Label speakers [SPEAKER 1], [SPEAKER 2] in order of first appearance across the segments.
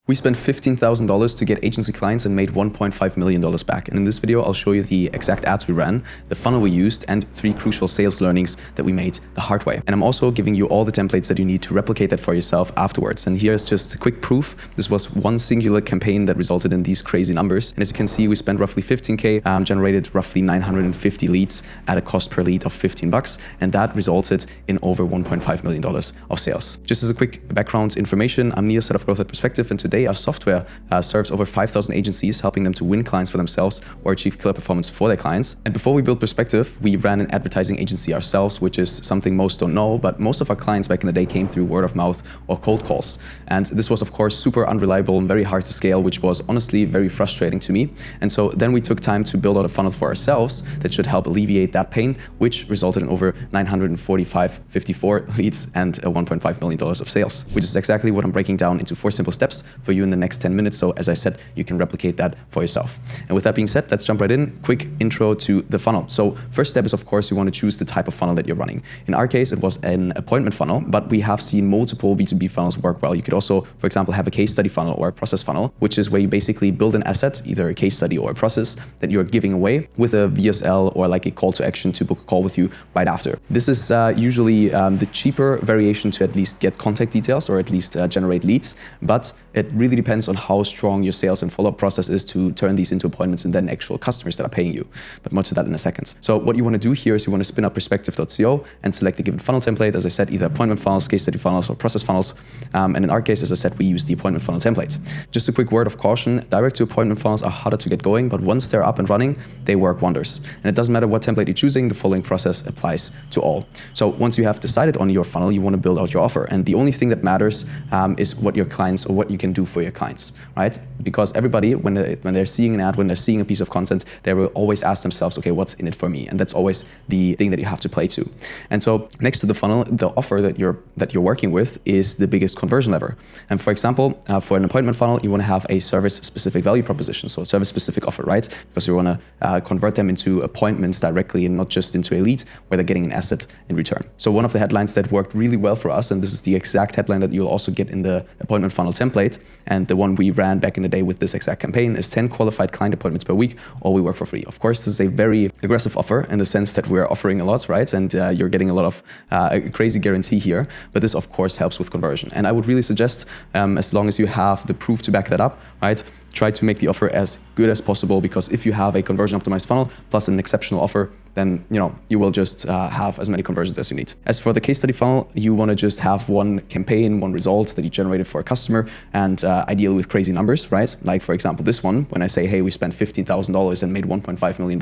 [SPEAKER 1] We spent $15,000 to get agency clients and made $1.5 million back. And in this video, I'll show you the exact ads we ran, the funnel we used, and 3 crucial sales learnings that we made the hard way. And I'm also giving you all the templates that you need to replicate that for yourself afterwards. And here's just quick proof. This was one singular campaign that resulted in these crazy numbers. And as you can see, we spent roughly 15K, generated roughly 950 leads at a cost per lead of 15 bucks. And that resulted in over $1.5 million of sales. Just as a quick background information, I'm Neil, Head of Growth at Perspective, and today our software serves over 5,000 agencies, helping them to win clients for themselves or achieve killer performance for their clients. And before we built Perspective, we ran an advertising agency ourselves, which is something most don't know, but most of our clients back in the day came through word of mouth or cold calls. And this was, of course, super unreliable and very hard to scale, which was honestly very frustrating to me. And so then we took time to build out a funnel for ourselves that should help alleviate that pain, which resulted in over 954 leads and $1.5 million of sales, which is exactly what I'm breaking down into 4 simple steps for you in the next 10 minutes. So as I said, you can replicate that for yourself. And with that being said, let's jump right in. Quick intro to the funnel. So first step is, of course, you want to choose the type of funnel that you're running. In our case, it was an appointment funnel, but we have seen multiple B2B funnels work well. You could also, for example, have a case study funnel or a process funnel, which is where you basically build an asset, either a case study or a process that you're giving away with a VSL or like a call to action to book a call with you right after. This is usually the cheaper variation to at least get contact details or at least generate leads, but it really depends on how strong your sales and follow-up process is to turn these into appointments and then actual customers that are paying you. But more to that in a second. So what you want to do here is you want to spin up perspective.co and select the given funnel template. As I said, either appointment funnels, case study funnels, or process funnels. And in our case, as I said, we use the appointment funnel template. Just a quick word of caution, direct to appointment funnels are harder to get going, but once they're up and running, they work wonders. And it doesn't matter what template you're choosing, the following process applies to all. So once you have decided on your funnel, you want to build out your offer. And the only thing that matters is what your clients or what you can do for your clients, right? Because everybody, when they're seeing an ad, when they're seeing a piece of content, they will always ask themselves, okay, what's in it for me? And that's always the thing that you have to play to. And so next to the funnel, the offer that you're working with is the biggest conversion lever. And for example, for an appointment funnel, you want to have a service-specific value proposition, so a service-specific offer, right? Because you want to convert them into appointments directly and not just into a lead where they're getting an asset in return. So one of the headlines that worked really well for us, and this is the exact headline that you'll also get in the appointment funnel template, and the one we ran back in the day with this exact campaign, is 10 qualified client appointments per week, or we work for free. Of course, this is a very aggressive offer in the sense that we're offering a lot, right? And you're getting a lot of a crazy guarantee here, but this of course helps with conversion. And I would really suggest, as long as you have the proof to back that up, right? Try to make the offer as good as possible, because if you have a conversion optimized funnel plus an exceptional offer, then you will just have as many conversions as you need. As for the case study funnel, you want to just have one campaign, one result that you generated for a customer, and ideally with crazy numbers, right? Like for example, this one, when I say, hey, we spent $15,000 and made $1.5 million,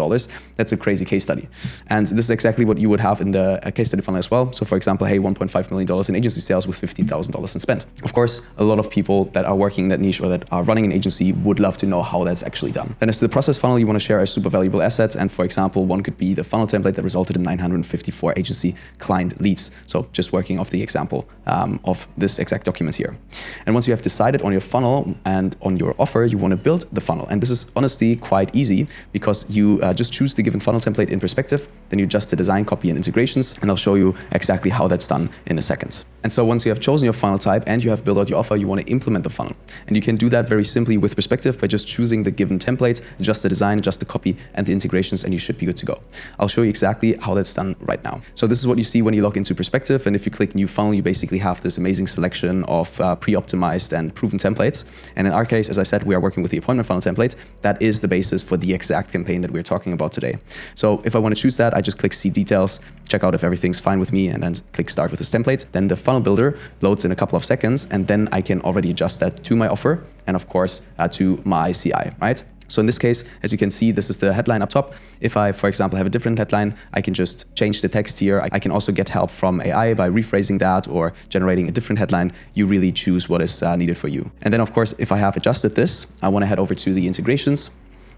[SPEAKER 1] that's a crazy case study. And this is exactly what you would have in the case study funnel as well. So for example, hey, $1.5 million in agency sales with $15,000 in spend. Of course, a lot of people that are working in that niche or that are running an agency would love to know how that's actually done. Then as to the process funnel, you want to share a super valuable asset. And for example, one could be the funnel template that resulted in 954 agency client leads. So just working off the example of this exact document here. And once you have decided on your funnel and on your offer, you want to build the funnel. And this is honestly quite easy, because you just choose the given funnel template in Perspective, then you adjust the design, copy, and integrations, and I'll show you exactly how that's done in a second. And so once you have chosen your funnel type and you have built out your offer, you want to implement the funnel. And you can do that very simply with Perspective by just choosing the given template, adjust the design, adjust the copy and the integrations, and you should be good to go. I'll show you exactly how that's done right now. So this is what you see when you log into Perspective. And if you click new funnel, you basically have this amazing selection of pre-optimized and proven templates. And in our case, as I said, we are working with the appointment funnel template. That is the basis for the exact campaign that we're talking about today. So if I want to choose that, I just click see details, check out if everything's fine with me, and then click start with this template. Then the funnel builder loads in a couple of seconds, and then I can already adjust that to my offer and of course to my CI, right? So in this case, as you can see, this is the headline up top. If I, for example, have a different headline, I can just change the text here. I can also get help from AI by rephrasing that or generating a different headline. You really choose what is needed for you. And then of course, if I have adjusted this, I want to head over to the integrations.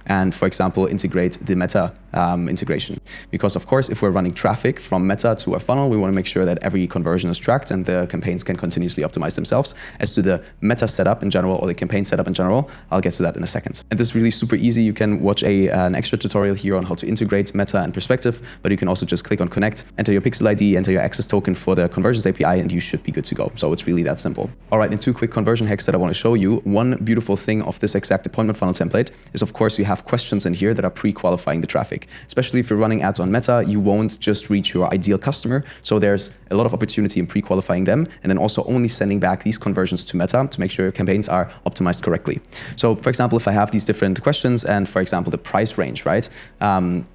[SPEAKER 1] and, for example, integrate the Meta integration. Because of course, if we're running traffic from Meta to our funnel, we want to make sure that every conversion is tracked and the campaigns can continuously optimize themselves. As to the Meta setup in general, or the campaign setup in general, I'll get to that in a second. And this is really super easy. You can watch an extra tutorial here on how to integrate Meta and Perspective, but you can also just click on connect, enter your pixel ID, enter your access token for the conversions API, and you should be good to go. So it's really that simple. All right, and 2 quick conversion hacks that I want to show you. One beautiful thing of this exact appointment funnel template is, of course, you have questions in here that are pre-qualifying the traffic. Especially if you're running ads on Meta, you won't just reach your ideal customer. So there's a lot of opportunity in pre-qualifying them, and then also only sending back these conversions to Meta to make sure your campaigns are optimized correctly. So for example, if I have these different questions and, for example, the price range, right,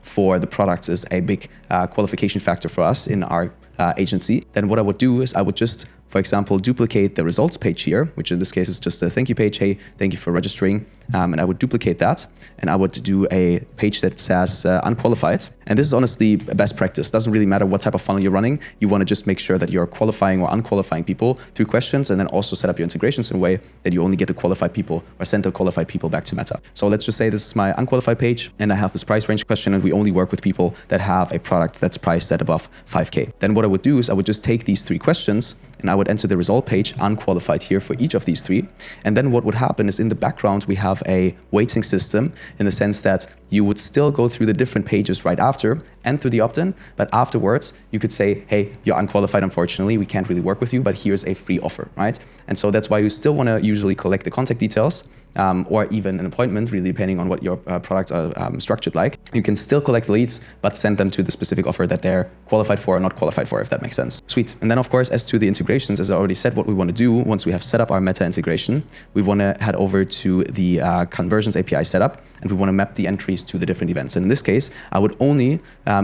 [SPEAKER 1] for the products is a big qualification factor for us in our agency, then what I would do is I would just, for example, duplicate the results page here, which in this case is just a thank you page. Hey, thank you for registering. And I would duplicate that, and I would do a page that says unqualified. And this is honestly best practice. Doesn't really matter what type of funnel you're running. You want to just make sure that you're qualifying or unqualifying people through questions, and then also set up your integrations in a way that you only get the qualified people or send the qualified people back to Meta. So let's just say this is my unqualified page, and I have this price range question, and we only work with people that have a product that's priced at above 5K. Then what I would do is I would just take these 3 questions, and I would enter the result page unqualified here for each of these 3. And then what would happen is in the background, we have a weighting system, in the sense that you would still go through the different pages right after and through the opt-in, but afterwards you could say, hey, you're unqualified, unfortunately, we can't really work with you, but here's a free offer, right? And so that's why you still want to usually collect the contact details, or even an appointment, really depending on what your products are structured like. You can still collect leads, but send them to the specific offer that they're qualified for or not qualified for, if that makes sense. Sweet. And then of course, as to the integrations, as I already said, what we want to do once we have set up our Meta integration, we want to head over to the conversions API setup, and we want to map the entries to the different events. And in this case, I would only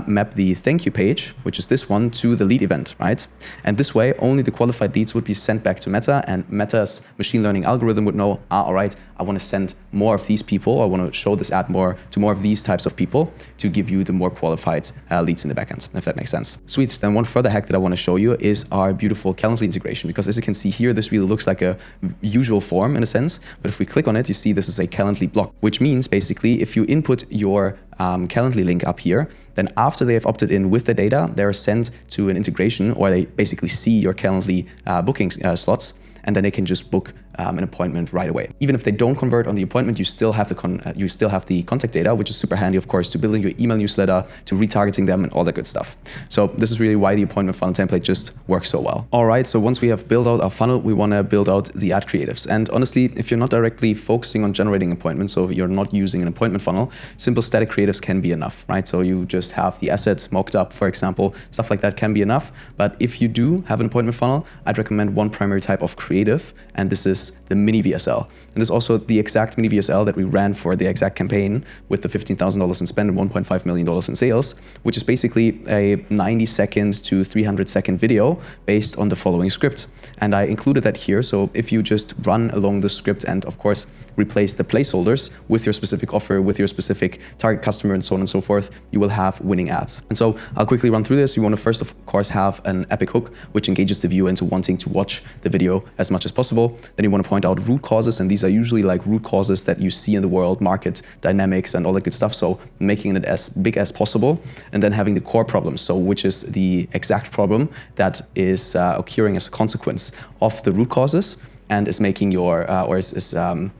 [SPEAKER 1] map the thank you page, which is this one, to the lead event, right? And this way, only the qualified leads would be sent back to Meta, and Meta's machine learning algorithm would know, all right, I want to send more of these people. I want to show this ad to more of these types of people to give you the more qualified leads in the backend, if that makes sense. Sweet. Then one further hack that I want to show you is our beautiful Calendly integration, because as you can see here, this really looks like a usual form in a sense. But if we click on it, you see this is a Calendly block, which means basically if you input your Calendly link up here, then after they have opted in with the data, they're sent to an integration, or they basically see your Calendly booking slots, and then they can just book an appointment right away. Even if they don't convert on the appointment, you still have the contact data, which is super handy, of course, to building your email newsletter, to retargeting them, and all that good stuff. So this is really why the appointment funnel template just works so well. All right, so once we have built out our funnel, we want to build out the ad creatives. And honestly, if you're not directly focusing on generating appointments, so you're not using an appointment funnel, simple static creatives can be enough, right? So you just have the assets mocked up, for example, stuff like that can be enough. But if you do have an appointment funnel, I'd recommend one primary type of creative, and this is the mini VSL. And this is also the exact mini VSL that we ran for the exact campaign with the $15,000 in spend and $1.5 million in sales, which is basically a 90-second to 300-second video based on the following script. And I included that here. So if you just run along the script and of course replace the placeholders with your specific offer, with your specific target customer, and so on and so forth, you will have winning ads. And so I'll quickly run through this. You want to first, of course, have an epic hook, which engages the viewer into wanting to watch the video as much as possible. Then you want to point out root causes, and these are usually like root causes that you see in the world, market dynamics and all that good stuff. So making it as big as possible, and then having the core problem, so which is the exact problem that is occurring as a consequence of the root causes, and is making your,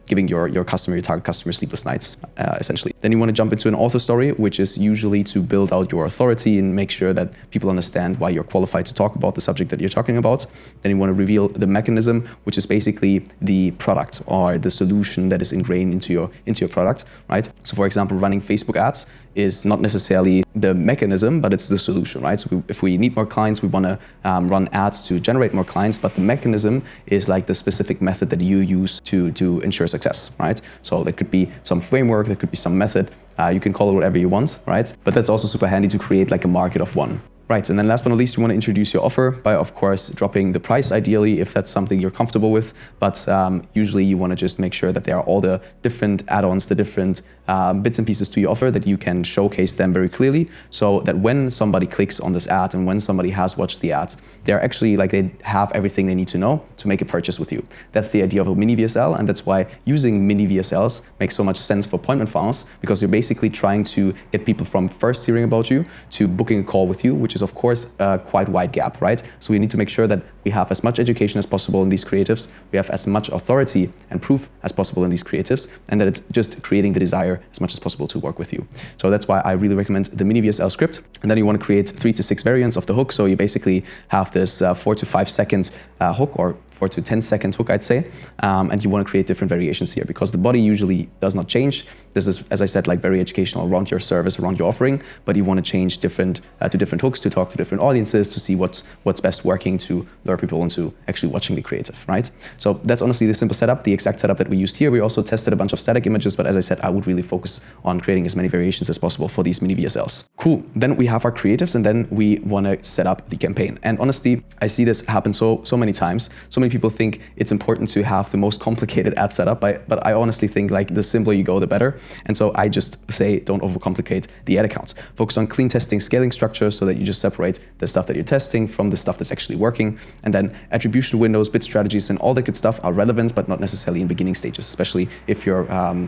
[SPEAKER 1] giving your customer, your target customer, sleepless nights, essentially. Then you want to jump into an author story, which is usually to build out your authority and make sure that people understand why you're qualified to talk about the subject that you're talking about. Then you want to reveal the mechanism, which is basically the product or the solution that is ingrained into your product, right? So for example, running Facebook ads is not necessarily the mechanism, but it's the solution, right? So if we need more clients, we want to run ads to generate more clients, but the mechanism is like the specific method that you use to ensure success, right? So that could be some framework, that could be some method. You can call it whatever you want, right? But that's also super handy to create like a market of one. Right, and then last but not least, you want to introduce your offer by, of course, dropping the price ideally if that's something you're comfortable with. But usually you want to just make sure that there are all the different add-ons, the different bits and pieces to your offer, that you can showcase them very clearly, so that when somebody clicks on this ad and when somebody has watched the ad, they're actually like they have everything they need to know to make a purchase with you. That's the idea of a mini VSL, and that's why using mini VSLs makes so much sense for appointment funnels, because you're basically trying to get people from first hearing about you to booking a call with you, which is of course a quite wide gap, right? So we need to make sure that we have as much education as possible in these creatives, we have as much authority and proof as possible in these creatives, and that it's just creating the desire as much as possible to work with you. So that's why I really recommend the mini VSL script. And then you want to create 3 to 6 variants of the hook. So you basically have this 4 to 5 second hook, or 4 to 10 second hook, I'd say. And you want to create different variations here, because the body usually does not change. This is, as I said, like very educational around your service, around your offering, but you want to change different to different hooks to talk to different audiences, to see what's best working to lure people into actually watching the creative, right? So that's honestly the simple setup, the exact setup that we used here. We also tested a bunch of static images, but as I said, I would really focus on creating as many variations as possible for these mini VSLs. Cool. Then we have our creatives, and then we want to set up the campaign. And honestly, I see this happen so many times. So many people think it's important to have the most complicated ad setup, but I honestly think like the simpler you go, the better. And so I just say, don't overcomplicate the ad account. Focus on clean testing, scaling structure, so that you just separate the stuff that you're testing from the stuff that's actually working. And then attribution windows, bid strategies, and all that good stuff are relevant, but not necessarily in beginning stages, especially if you're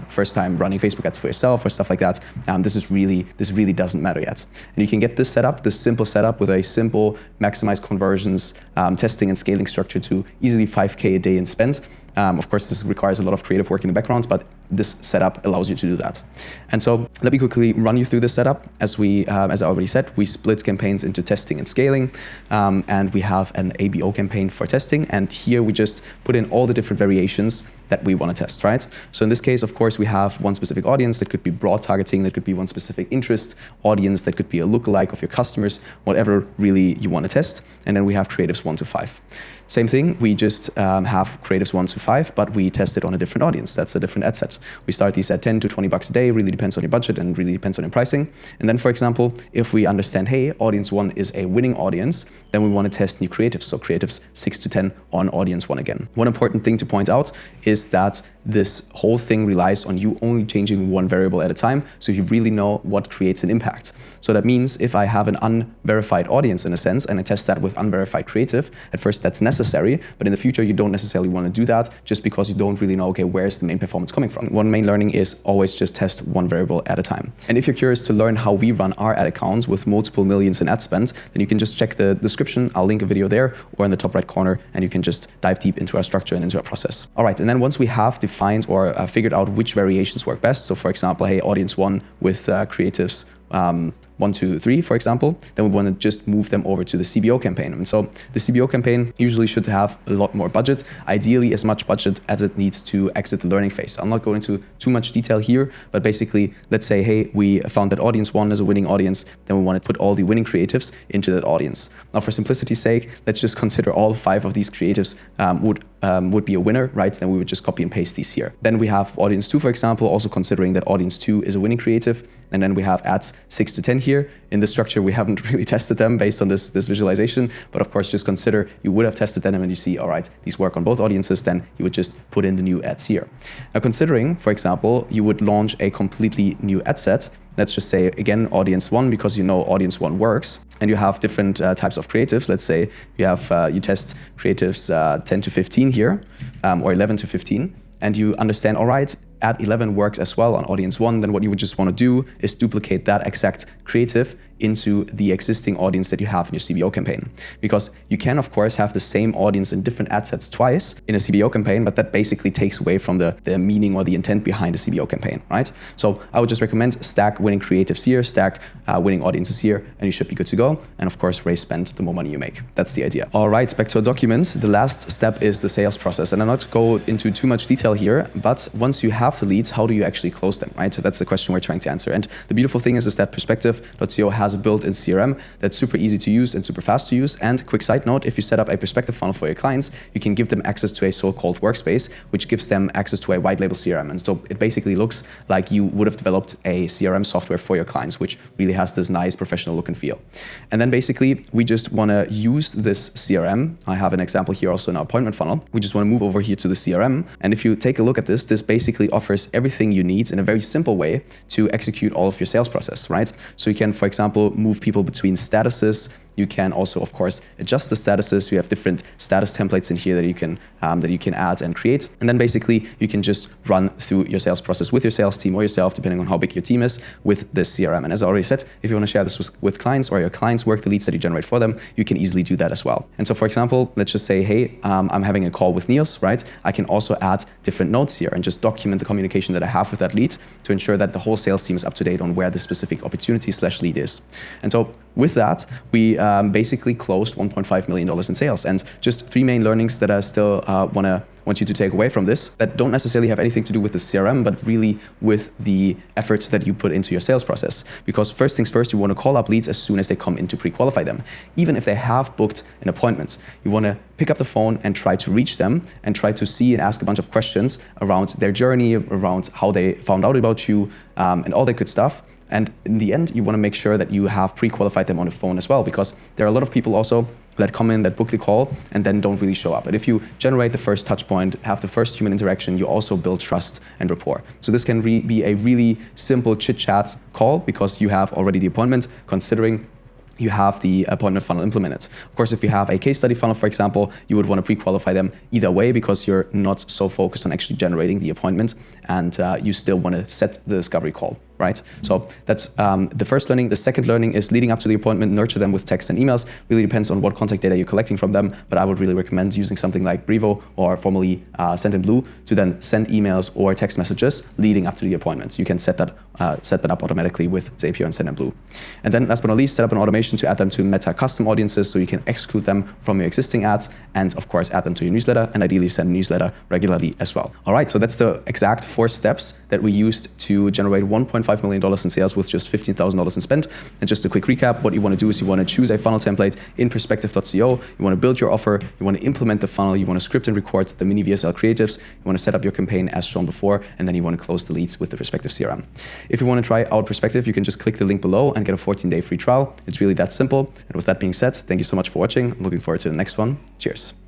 [SPEAKER 1] first time running Facebook ads for yourself or stuff like that. This really doesn't matter yet. And you can get this setup, this simple setup, with a simple maximize conversions, testing and scaling structure to easily 5K a day in spend. Of course, this requires a lot of creative work in the background, but this setup allows you to do that. And so let me quickly run you through this setup. As I already said, we split campaigns into testing and scaling, and we have an ABO campaign for testing. And here we just put in all the different variations that we want to test, right? So in this case, of course, we have one specific audience that could be broad targeting, that could be one specific interest audience, that could be a lookalike of your customers, whatever really you want to test. And then we have creatives 1 to 5. Same thing, we just have creatives 1 to 5, but we test it on a different audience. That's a different ad set. We start these at 10 to 20 bucks a day, really depends on your budget and really depends on your pricing. And then, for example, if we understand, hey, audience 1 is a winning audience, then we want to test new creatives. So creatives 6 to 10 on audience 1 again. One important thing to point out is that this whole thing relies on you only changing one variable at a time, so you really know what creates an impact. So that means if I have an unverified audience in a sense, and I test that with unverified creative, at first that's necessary, but in the future you don't necessarily want to do that, just because you don't really know, okay, where's the main performance coming from. One main learning is always just test one variable at a time. And if you're curious to learn how we run our ad accounts with multiple millions in ad spend, then you can just check the description. I'll link a video there, or in the top right corner, and you can just dive deep into our structure and into our process. All right, and then once we have defined or figured out which variations work best, so for example, hey, audience 1 with creatives 1, 2, 3, for example, then we want to just move them over to the CBO campaign. And so the CBO campaign usually should have a lot more budget, ideally as much budget as it needs to exit the learning phase. I'll not go into too much detail here, but basically, let's say, hey, we found that audience 1 is a winning audience, then we want to put all the winning creatives into that audience. Now, for simplicity's sake, let's just consider all 5 of these creatives would be a winner, right? Then we would just copy and paste these here. Then we have audience 2, for example, also considering that audience 2 is a winning creative. And then we have ads 6 to 10 here. In the structure, we haven't really tested them based on this visualization, but of course, just consider you would have tested them, and when you see, all right, these work on both audiences, then you would just put in the new ads here. Now, considering, for example, you would launch a completely new ad set. Let's just say, again, audience 1, because you know audience 1 works, and you have different types of creatives. Let's say you have you test creatives 10 to 15 here, or 11 to 15, and you understand, all right, ad 11 works as well on audience 1, then what you would just want to do is duplicate that exact creative into the existing audience that you have in your CBO campaign. Because you can, of course, have the same audience in different ad sets twice in a CBO campaign, but that basically takes away from the meaning or the intent behind the CBO campaign, right? So I would just recommend stack winning creatives here, stack winning audiences here, and you should be good to go. And of course, raise spend the more money you make. That's the idea. All right, back to our documents. The last step is the sales process. And I'm not going to go into too much detail here, but once you have the leads, how do you actually close them, right? So that's the question we're trying to answer. And the beautiful thing is that perspective.co has has a built-in CRM that's super easy to use and super fast to use. And quick side note, if you set up a prospective funnel for your clients, you can give them access to a so-called workspace, which gives them access to a white label CRM. And so it basically looks like you would have developed a CRM software for your clients, which really has this nice professional look and feel. And then basically we just want to use this CRM. I have an example here also in our appointment funnel. We just want to move over here to the CRM. And if you take a look at this, this basically offers everything you need in a very simple way to execute all of your sales process, right? So you can, for example, move people between statuses. You can also, of course, adjust the statuses. You have different status templates in here that you can add and create. And then basically you can just run through your sales process with your sales team or yourself, depending on how big your team is, with this CRM. And as I already said, if you want to share this with clients or your clients work the leads that you generate for them, you can easily do that as well. And so, for example, let's just say, hey, I'm having a call with Niels, right? I can also add different notes here and just document the communication that I have with that lead to ensure that the whole sales team is up to date on where the specific opportunity/lead is. And so with that, we basically closed $1.5 million in sales. And just 3 main learnings that I still want you to take away from this that don't necessarily have anything to do with the CRM, but really with the efforts that you put into your sales process. Because first things first, you want to call up leads as soon as they come in to pre-qualify them. Even if they have booked an appointment, you want to pick up the phone and try to reach them and try to see and ask a bunch of questions around their journey, around how they found out about you, and all that good stuff. And in the end, you want to make sure that you have pre-qualified them on the phone as well, because there are a lot of people also that come in, that book the call, and then don't really show up. And if you generate the first touch point, have the first human interaction, you also build trust and rapport. So this can be a really simple chit-chat call because you have already the appointment, considering you have the appointment funnel implemented. Of course, if you have a case study funnel, for example, you would want to pre-qualify them either way because you're not so focused on actually generating the appointment, and you still want to set the discovery call, right? So that's the first learning. The second learning is leading up to the appointment, nurture them with text and emails. Really depends on what contact data you're collecting from them, but I would really recommend using something like Brevo or formerly Sendinblue to then send emails or text messages leading up to the appointments. You can set that up automatically with Zapier and Sendinblue. And then last but not least, set up an automation to add them to Meta custom audiences so you can exclude them from your existing ads, and of course add them to your newsletter, and ideally send a newsletter regularly as well. All right, so that's the exact 4 steps that we used to generate $1.5 million in sales with just $15,000 in spend. And just a quick recap, what you want to do is you want to choose a funnel template in perspective.co. You want to build your offer, you want to implement the funnel, you want to script and record the mini VSL creatives, you want to set up your campaign as shown before, and then you want to close the leads with the Perspective CRM. If you want to try out Perspective, you can just click the link below and get a 14-day free trial. It's really that simple. And with that being said, thank you so much for watching. I'm looking forward to the next one. Cheers.